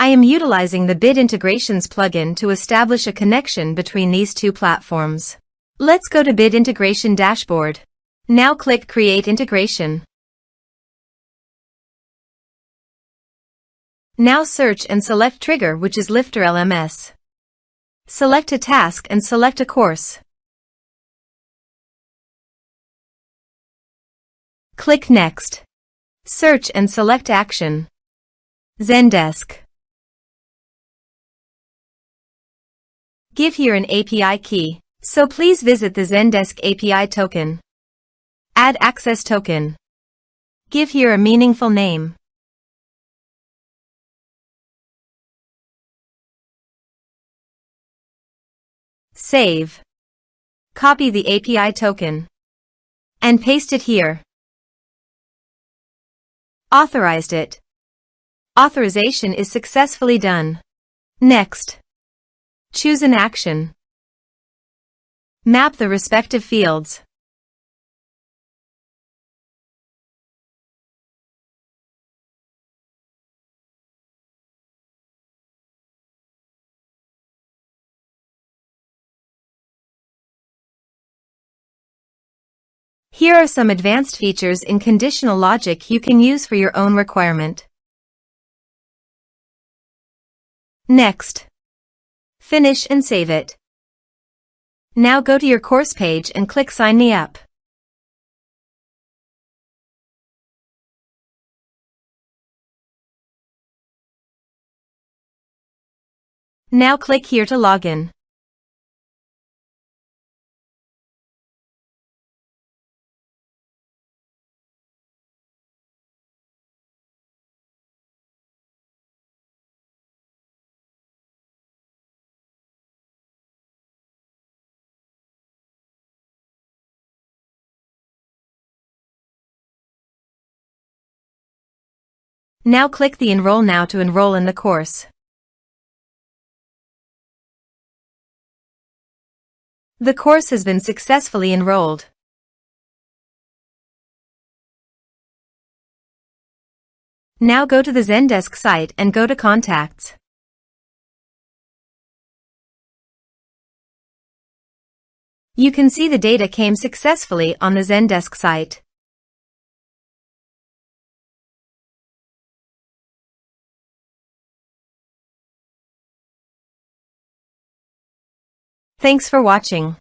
I am utilizing the Bit Integrations plugin to establish a connection between these two platforms. Let's go to Bit Integration Dashboard. Now click Create Integration. Now search and select Trigger, which is LifterLMS. Select a task and select a course. Click Next. Search and select Action. Zendesk. Give here an API key, so please visit the Zendesk API token. Add access token. Give here a meaningful name. Save. Copy the API token and paste it here. Authorized it. Authorization is successfully done. Next. Choose an action. Map the respective fields. Here are some advanced features in conditional logic you can use for your own requirement. Next. Finish and save it. Now go to your course page and click Sign Me Up. Now click here to log in. Now click the Enroll Now to enroll in the course. The course has been successfully enrolled. Now go to the Zendesk site and go to Contacts. You can see the data came successfully on the Zendesk site. Thanks for watching.